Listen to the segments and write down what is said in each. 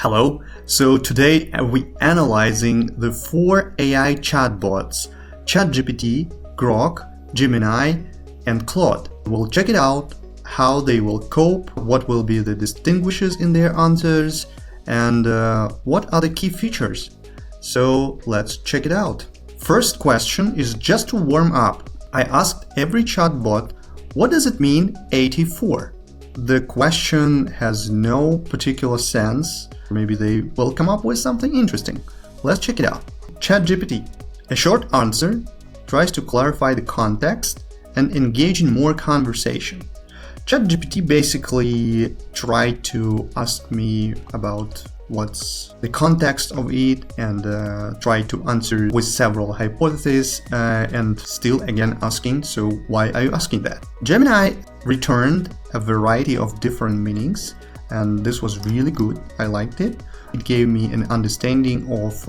Hello, so today we're analyzing the 4 AI chatbots, ChatGPT, Grok, Gemini, and Claude. We'll check it out, how they will cope, what will be the distinguishes in their answers, and what are the key features. So let's check it out. First question is just to warm up. I asked every chatbot, what does it mean 84? The question has no particular sense. Maybe they will come up with something interesting. Let's check it out. ChatGPT. A short answer tries to clarify the context and engage in more conversation. ChatGPT basically tried to ask me about what's the context of it and try to answer with several hypotheses and still again asking, so why are you asking that? Gemini returned a variety of different meanings, and this was really good. I liked it. It gave me an understanding of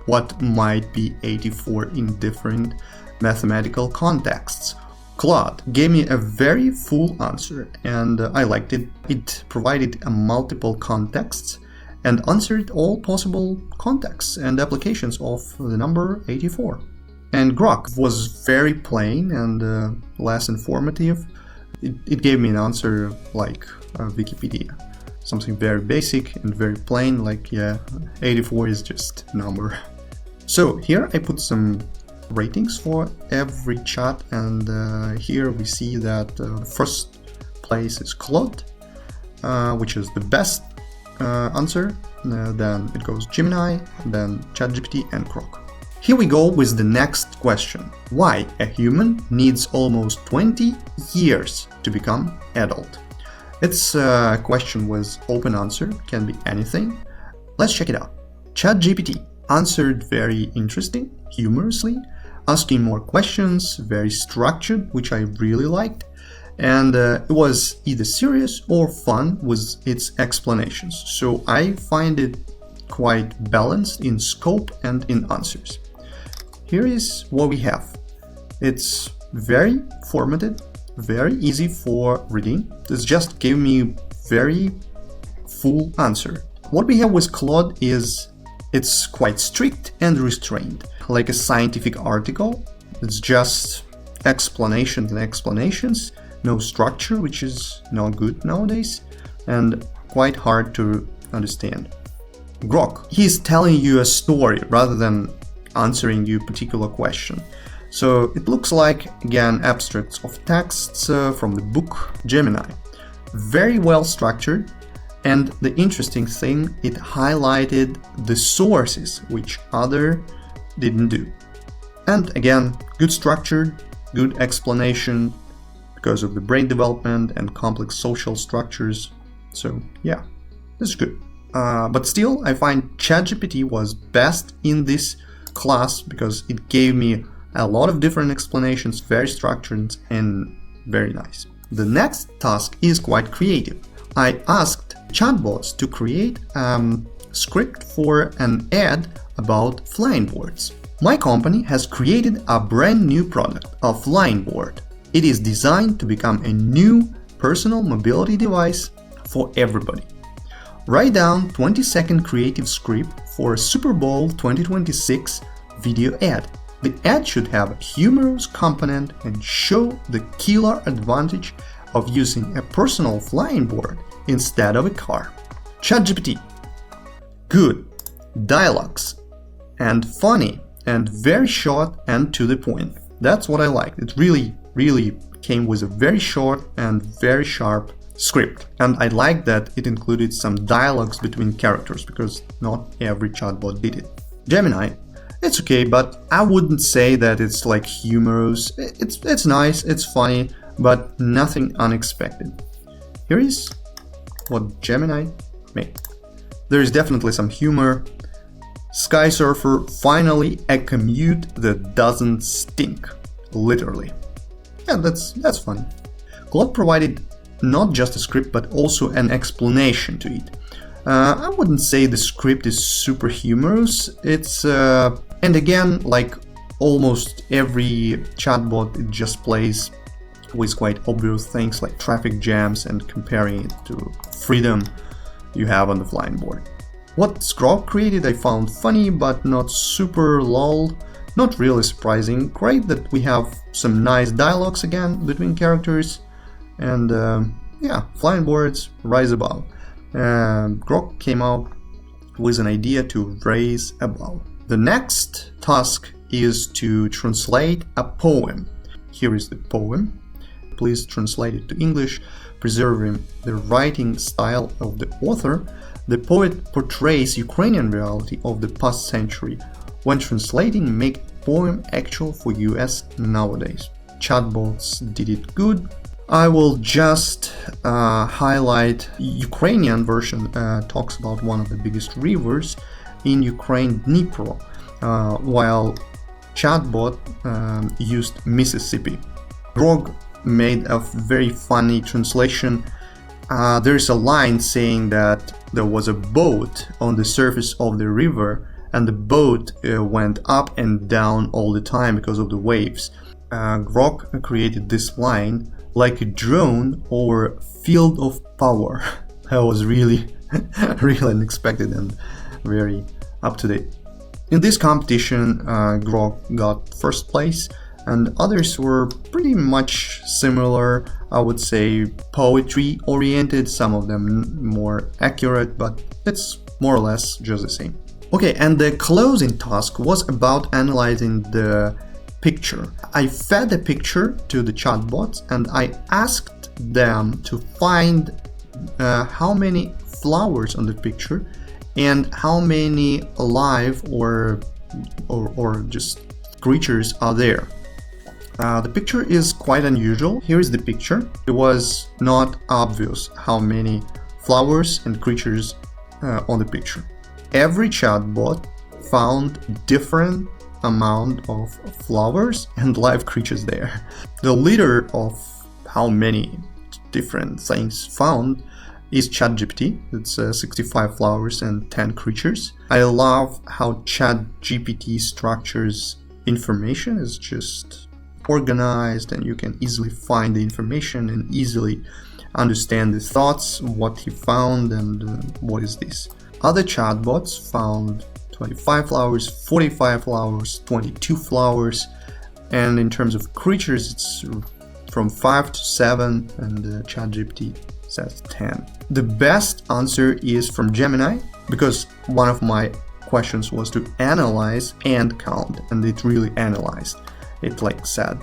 what might be 84 in different mathematical contexts. Claude gave me a very full answer, and I liked it. It provided multiple contexts and answered all possible contexts and applications of the number 84. And Grok was very plain and less informative. It gave me an answer like Wikipedia. Something very basic and very plain, like 84 is just a number. So here I put some ratings for every chat, and here we see that first place is Claude, which is the best answer. Then it goes Gemini, then ChatGPT and Grok. Here we go with the next question. Why a human needs almost 20 years to become adult? It's a question with open answer, can be anything. Let's check it out. ChatGPT answered very interesting, humorously, asking more questions, very structured, which I really liked. And it was either serious or fun with its explanations. So I find it quite balanced in scope and in answers. Here is what we have. It's very formatted, very easy for reading. This just gave me very full answer. What we have with Claude is it's quite strict and restrained, like a scientific article. It's just explanations and explanations, no structure, which is not good nowadays, and quite hard to understand. Grok, he's telling you a story rather than answering you a particular question. So it looks like, again, abstracts of texts from the book. Gemini, very well structured, and the interesting thing, it highlighted the sources which other didn't do. And again, good structured, good explanation because of the brain development and complex social structures. So yeah, this is good. But still, I find ChatGPT was best in this class because it gave me a lot of different explanations, very structured and very nice. The next task is quite creative. I asked chatbots to create a script for an ad about flying boards. My company has created a brand new product, a flying board. It is designed to become a new personal mobility device for everybody. Write down 20-second creative script for a Super Bowl 2026 video ad. The ad should have a humorous component and show the killer advantage of using a personal flying board instead of a car. ChatGPT. Good. Dialogues. And funny. And very short and to the point. That's what I liked. It really came with a very short and very sharp script. And I like that it included some dialogues between characters because not every chatbot did it. Gemini. It's okay, but I wouldn't say that it's like humorous. It's nice, it's funny, but nothing unexpected. Here is what Gemini made. There is definitely some humor. Sky surfer, finally a commute that doesn't stink. Literally. Yeah, that's funny. Claude provided not just a script but also an explanation to it. I wouldn't say the script is super humorous. It's and again, like almost every chatbot, it just plays with quite obvious things like traffic jams and comparing it to freedom you have on the flying board. What Grok created I found funny, but not super lol. Not really surprising. Great that we have some nice dialogues again between characters. And yeah, flying birds rise above. Grok came out with an idea to raise above. The next task is to translate a poem. Here is the poem. Please translate it to English, preserving the writing style of the author. The poet portrays Ukrainian reality of the past century. When translating, make poem actual for US nowadays. Chatbots did it good. I will just highlight Ukrainian version. Talks about one of the biggest rivers in Ukraine, Dnipro, while Chatbot used Mississippi. Grok made a very funny translation. There's a line saying that there was a boat on the surface of the river and the boat went up and down all the time because of the waves. Grok created this line like a drone over field of power. That was really unexpected and very up to date. In this competition, Grok got first place, and others were pretty much similar. I would say poetry oriented, some of them more accurate, but it's more or less just the same. Okay, and the closing task was about analyzing the picture. I fed the picture to the chatbots and I asked them to find how many flowers on the picture and how many alive or just creatures are there. The picture is quite unusual. Here is the picture. It was not obvious how many flowers and creatures on the picture. Every chatbot found different amount of flowers and live creatures there. The leader of how many different things found is ChatGPT. It's 65 flowers and 10 creatures. I love how ChatGPT structures information. It's just organized and you can easily find the information and easily understand the thoughts, what he found and what is this. Other chatbots found 25 flowers, 45 flowers, 22 flowers, and in terms of creatures it's from 5 to 7 and ChatGPT says 10. The best answer is from Gemini, because one of my questions was to analyze and count, and it really analyzed. It said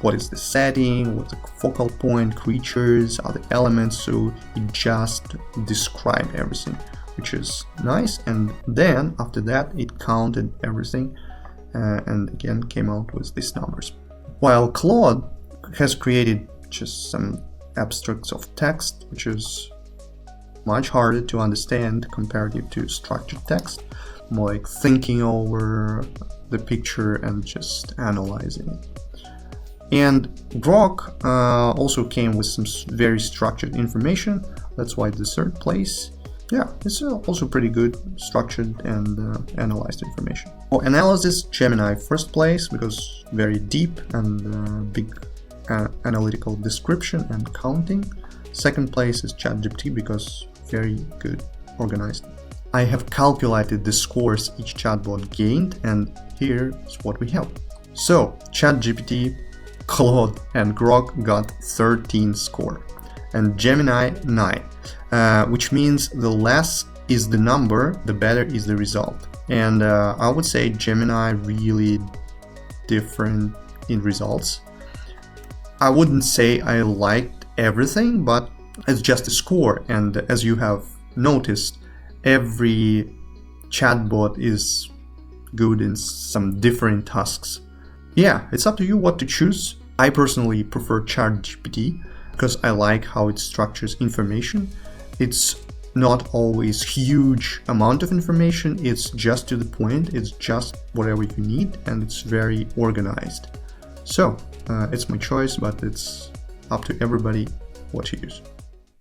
what is the setting, what's the focal point, creatures, other elements, so it just described everything, which is nice. And then after that it counted everything and again came out with these numbers. While Claude has created just some abstracts of text, which is much harder to understand comparative to structured text, more like thinking over the picture and just analyzing it. And Grok also came with some very structured information. That's why the third place. Yeah, it's also pretty good structured and analyzed information. For analysis, Gemini first place because very deep and big analytical description and counting. Second place is ChatGPT because very good organized. I have calculated the scores each chatbot gained, and here's what we have. So ChatGPT, Claude and Grok got 13 score and Gemini 9, which means the less is the number, the better is the result. And I would say Gemini really different in results. I wouldn't say I liked everything, but it's just a score, and as you have noticed, every chatbot is good in some different tasks. Yeah, it's up to you what to choose. I personally prefer ChatGPT because I like how it structures information. It's not always huge amount of information, it's just to the point, it's just whatever you need, and it's very organized. So, it's my choice, but it's up to everybody what to use.